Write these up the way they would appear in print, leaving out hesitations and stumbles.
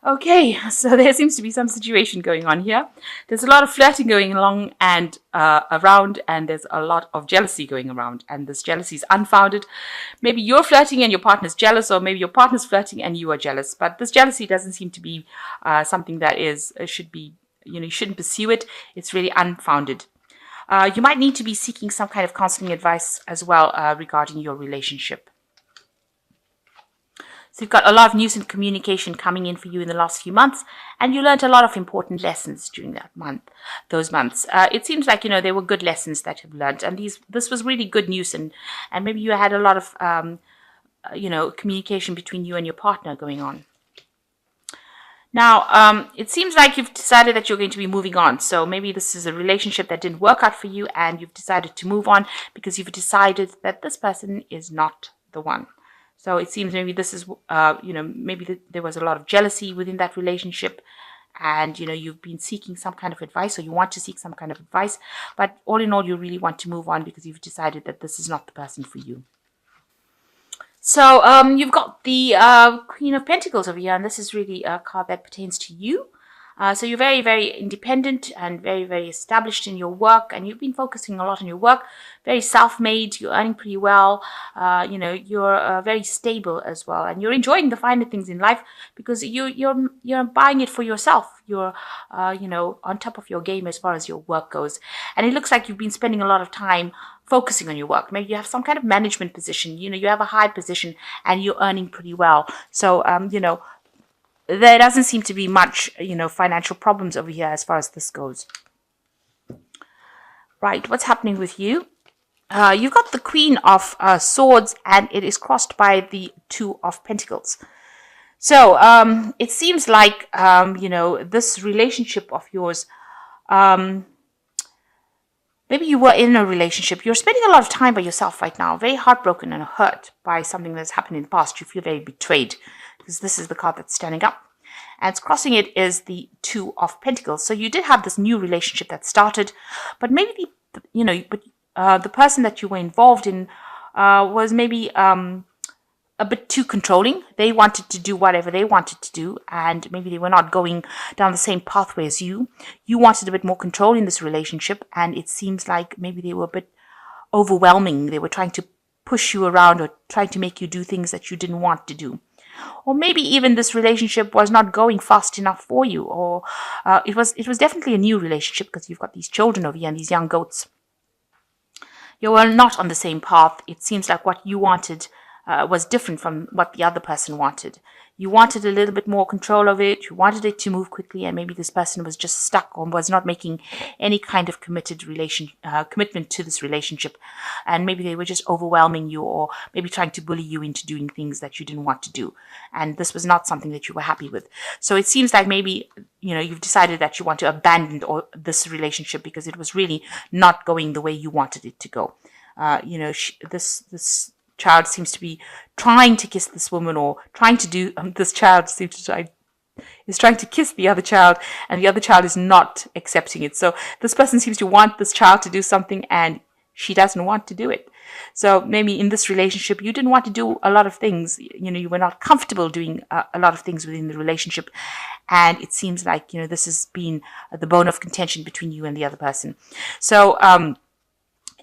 Okay, so there seems to be some situation going on here. There's a lot of flirting going along and around, and there's a lot of jealousy going around, and this jealousy is unfounded. Maybe you're flirting and your partner's jealous, or maybe your partner's flirting and you are jealous. But this jealousy doesn't seem to be something that should be, you shouldn't pursue it. It's really unfounded. You might need to be seeking some kind of counseling advice as well regarding your relationship. So you've got a lot of news and communication coming in for you in the last few months, and you learned a lot of important lessons during those months. It seems like, they were good lessons that you've learned, and this was really good news, and maybe you had a lot of, communication between you and your partner going on. Now, it seems like you've decided that you're going to be moving on. So maybe this is a relationship that didn't work out for you, and you've decided to move on because you've decided that this person is not the one. So it seems maybe this is, maybe there was a lot of jealousy within that relationship, and, you've been seeking some kind of advice, or you want to seek some kind of advice. But all in all, you really want to move on because you've decided that this is not the person for you. So you've got the Queen of Pentacles over here, and this is really a card that pertains to you. So you're very, very independent and very, very established in your work, and you've been focusing a lot on your work. Very self-made. You're earning pretty well. You're very stable as well, and you're enjoying the finer things in life because you're buying it for yourself. You're on top of your game as far as your work goes, and it looks like you've been spending a lot of time focusing on your work. Maybe you have some kind of management position. You have a high position, and you're earning pretty well. So there doesn't seem to be much, financial problems over here as far as this goes. Right, what's happening with you? You've got the Queen of Swords, and it is crossed by the Two of Pentacles. So it seems like, this relationship of yours, maybe you were in a relationship. You're spending a lot of time by yourself right now, very heartbroken and hurt by something that's happened in the past. You feel very betrayed, because this is the card that's standing up. And it's crossing it is the Two of Pentacles. So you did have this new relationship that started, but maybe the person that you were involved in was maybe a bit too controlling. They wanted to do whatever they wanted to do, and maybe they were not going down the same pathway as you. You wanted a bit more control in this relationship, and it seems like maybe they were a bit overwhelming. They were trying to push you around or trying to make you do things that you didn't want to do. Or maybe even this relationship was not going fast enough for you, or it was definitely a new relationship because you've got these children over here and these young goats. You were not on the same path. It seems like what you wanted was different from what the other person wanted. You wanted a little bit more control of it. You wanted it to move quickly, and maybe this person was just stuck or was not making any kind of commitment to this relationship. And maybe they were just overwhelming you, or maybe trying to bully you into doing things that you didn't want to do. And this was not something that you were happy with. So it seems like maybe, you've decided that you want to abandon this relationship because it was really not going the way you wanted it to go. This child seems to be trying to kiss this woman, or trying to do, this child is trying to kiss the other child, and the other child is not accepting it. So this person seems to want this child to do something, and she doesn't want to do it. So maybe in this relationship, you didn't want to do a lot of things. You were not comfortable doing a lot of things within the relationship. And it seems like, this has been the bone of contention between you and the other person. So,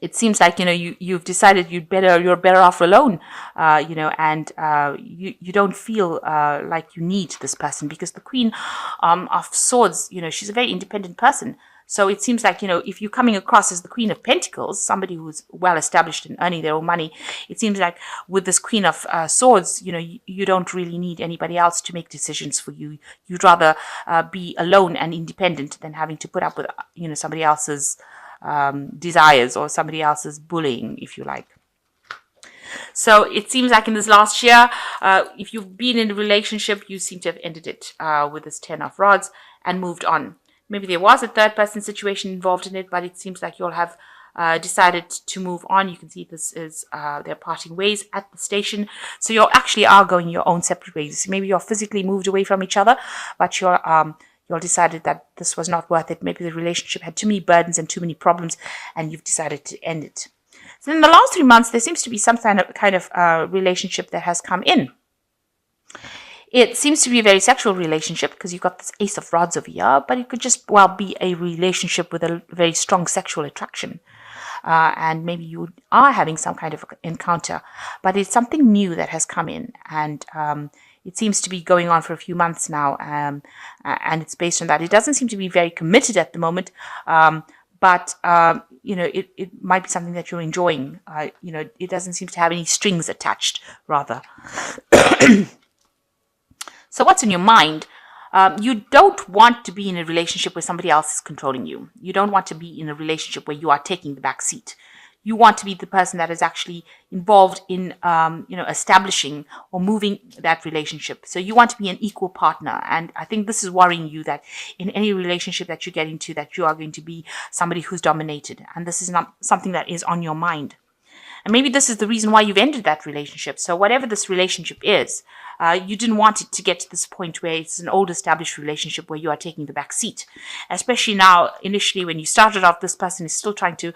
it seems like, you've decided you're better off alone, and you don't feel like you need this person, because the Queen of Swords, she's a very independent person. So it seems like, if you're coming across as the Queen of Pentacles, somebody who's well established and earning their own money, it seems like with this Queen of Swords, you don't really need anybody else to make decisions for you. You'd rather be alone and independent than having to put up with, somebody else's desires or somebody else's bullying, if you like. So it seems like in this last year, if you've been in a relationship, you seem to have ended it with this 10 of Rods and moved on. Maybe there was a third person situation involved in it, but it seems like you'll have decided to move on. You can see this is they're parting ways at the station. So you actually are going your own separate ways. Maybe you're physically moved away from each other, but you're decided that this was not worth it. Maybe the relationship had too many burdens and too many problems, and you've decided to end it. So in the last 3 months, there seems to be some kind of relationship that has come in. It seems to be a very sexual relationship because you've got this Ace of Rods over here, but it could just well be a relationship with a very strong sexual attraction. And maybe you are having some kind of encounter, but it's something new that has come in, and it seems to be going on for a few months now, and it's based on that. It doesn't seem to be very committed at the moment, but it might be something that you're enjoying. It doesn't seem to have any strings attached, rather. So what's in your mind? You don't want to be in a relationship where somebody else is controlling you. You don't want to be in a relationship where you are taking the back seat. You want to be the person that is actually involved in, establishing or moving that relationship. So you want to be an equal partner. And I think this is worrying you, that in any relationship that you get into, that you are going to be somebody who's dominated. And this is not something that is on your mind. And maybe this is the reason why you've ended that relationship. So whatever this relationship is, you didn't want it to get to this point where it's an old established relationship where you are taking the back seat. Especially now, initially when you started off, this person is still trying to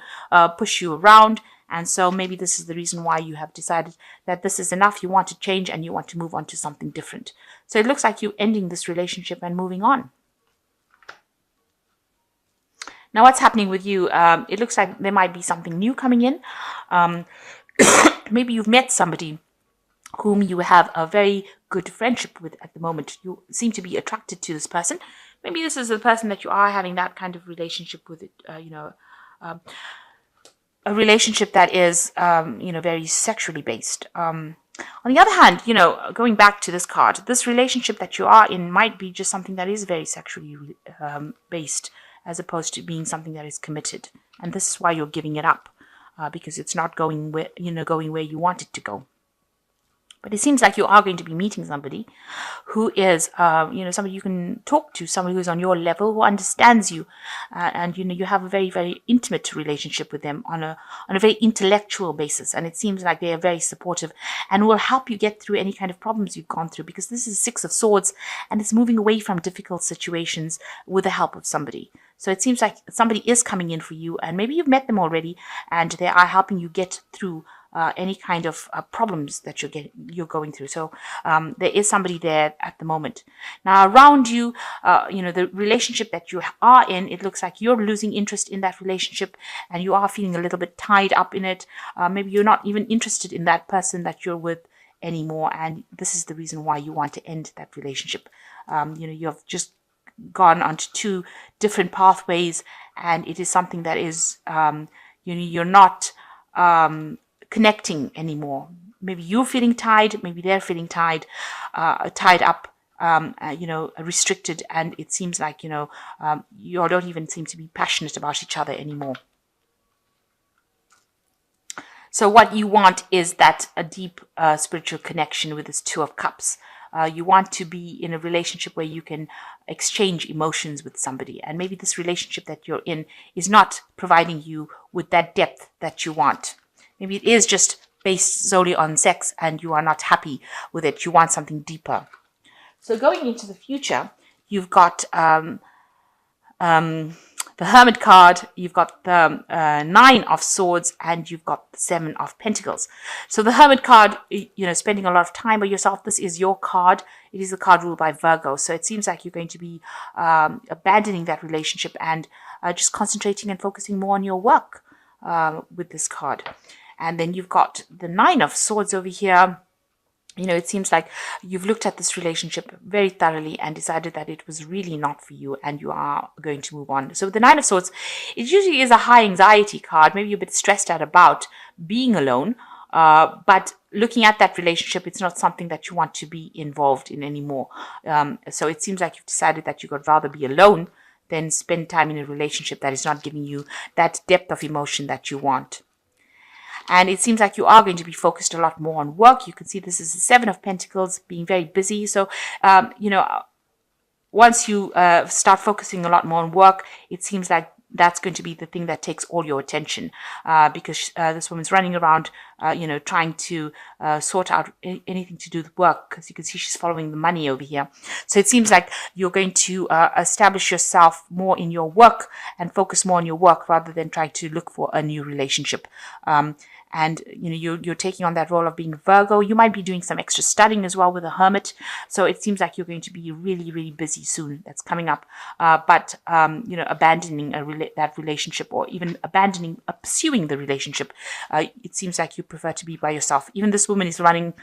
push you around. And so maybe this is the reason why you have decided that this is enough. You want to change and you want to move on to something different. So it looks like you're ending this relationship and moving on. Now, what's happening with you? It looks like there might be something new coming in. Maybe you've met somebody whom you have a very good friendship with at the moment. You seem to be attracted to this person. Maybe this is the person that you are having that kind of relationship with, a relationship that is, very sexually based. On the other hand, going back to this card, this relationship that you are in might be just something that is very sexually based, as opposed to being something that is committed. And this is why you're giving it up, because it's not going where you want it to go. But it seems like you are going to be meeting somebody who is, somebody you can talk to, somebody who's on your level, who understands you, and you have a very, very intimate relationship with them on a very intellectual basis. And it seems like they are very supportive and will help you get through any kind of problems you've gone through, because this is Six of Swords and it's moving away from difficult situations with the help of somebody. So it seems like somebody is coming in for you, and maybe you've met them already, and they are helping you get through any kind of problems that you're going through. So there is somebody there at the moment. Now around you, the relationship that you are in, it looks like you're losing interest in that relationship, and you are feeling a little bit tied up in it. Maybe you're not even interested in that person that you're with anymore, and this is the reason why you want to end that relationship. You've just gone onto two different pathways, and it is something that is, you're not connecting anymore. Maybe you're feeling tied, maybe they're feeling tied up, restricted, and it seems like, you don't even seem to be passionate about each other anymore. So what you want is that a deep spiritual connection with this Two of Cups. You want to be in a relationship where you can exchange emotions with somebody. And maybe this relationship that you're in is not providing you with that depth that you want. Maybe it is just based solely on sex and you are not happy with it. You want something deeper. So going into the future, you've got the Hermit card, you've got the Nine of Swords, and you've got the Seven of Pentacles. So the Hermit card, spending a lot of time by yourself, this is your card. It is a card ruled by Virgo. So it seems like you're going to be abandoning that relationship and just concentrating and focusing more on your work with this card. And then you've got the Nine of Swords over here. It seems like you've looked at this relationship very thoroughly and decided that it was really not for you and you are going to move on. So with the Nine of Swords, it usually is a high anxiety card. Maybe you're a bit stressed out about being alone, but looking at that relationship, it's not something that you want to be involved in anymore. So it seems like you've decided that you would rather be alone than spend time in a relationship that is not giving you that depth of emotion that you want. And it seems like you are going to be focused a lot more on work. You can see this is the Seven of Pentacles, being very busy. So, once you start focusing a lot more on work, it seems like that's going to be the thing that takes all your attention, because this woman's running around trying to sort out anything to do with work, because you can see she's following the money over here. So it seems like you're going to establish yourself more in your work and focus more on your work rather than trying to look for a new relationship. And you're taking on that role of being Virgo. You might be doing some extra studying as well with a hermit. So it seems like you're going to be really, really busy soon. That's coming up. But abandoning that relationship, or even pursuing the relationship, it seems like you prefer to be by yourself. Even this woman is running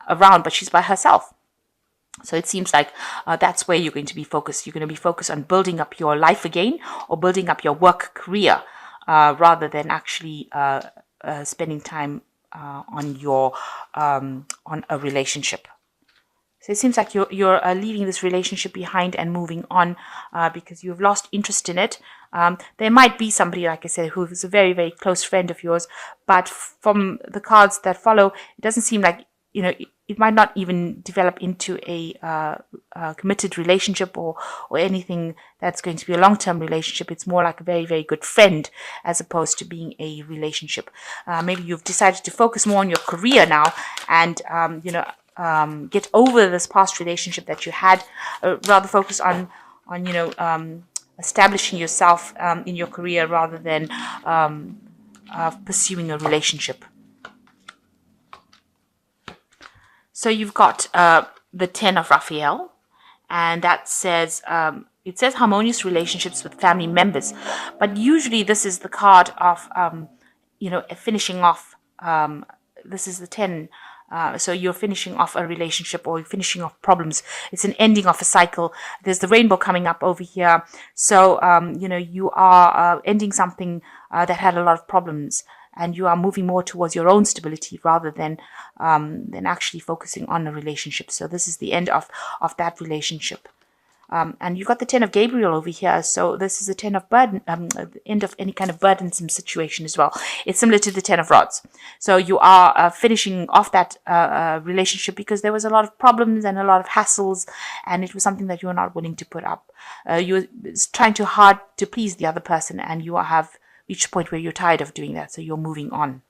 around, but she's by herself. So it seems like that's where you're going to be focused. You're going to be focused on building up your life again, or building up your work career, rather than actually spending time on a relationship. So it seems like you're leaving this relationship behind and moving on because you've lost interest in it. There might be somebody, like I said, who is a very, very close friend of yours, but from the cards that follow, it doesn't seem like, it might not even develop into a committed relationship or anything that's going to be a long-term relationship. It's more like a very, very good friend as opposed to being a relationship. Maybe you've decided to focus more on your career now and, get over this past relationship that you had, rather focus on establishing yourself in your career rather than pursuing a relationship. So you've got the 10 of Raphael, and that says, it says harmonious relationships with family members, but usually this is the card of, finishing off, this is the 10. So you're finishing off a relationship, or you're finishing off problems. It's an ending of a cycle. There's the rainbow coming up over here. So, you are ending something that had a lot of problems, and you are moving more towards your own stability rather than actually focusing on a relationship. So this is the end of that relationship. And you've got the 10 of Gabriel over here. So this is the 10 of burden, the end of any kind of burdensome situation as well. It's similar to the 10 of rods. So you are finishing off that relationship because there was a lot of problems and a lot of hassles, and it was something that you were not willing to put up. You were trying too hard to please the other person, and you have reached a point where you're tired of doing that. So you're moving on.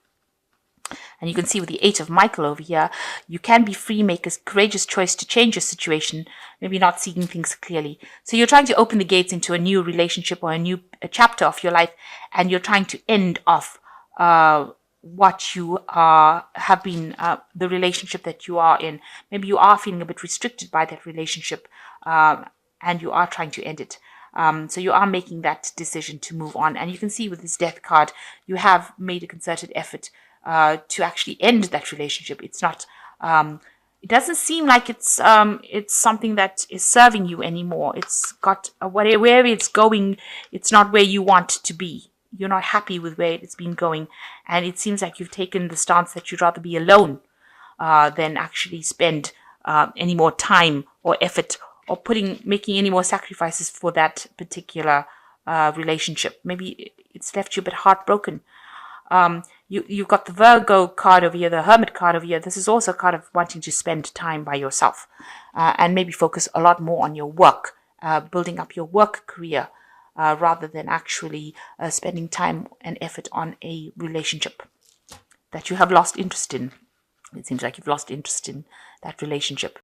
And you can see with the 8 of Michael over here, you can be free, make a courageous choice to change your situation, maybe not seeing things clearly. So you're trying to open the gates into a new relationship or a chapter of your life, and you're trying to end off what you have been, the relationship that you are in. Maybe you are feeling a bit restricted by that relationship, and you are trying to end it. So you are making that decision to move on. And you can see with this death card, you have made a concerted effort to actually end that relationship. It's not, it doesn't seem like it's something that is serving you anymore. It's got where it's going. It's not where you want to be. You're not happy with where it's been going. And it seems like you've taken the stance that you'd rather be alone than actually spend any more time or effort or making any more sacrifices for that particular relationship. Maybe it's left you a bit heartbroken. You've got the Virgo card over here, the Hermit card over here. This is also a card of wanting to spend time by yourself and maybe focus a lot more on your work, building up your work career rather than actually spending time and effort on a relationship that you have lost interest in. It seems like you've lost interest in that relationship.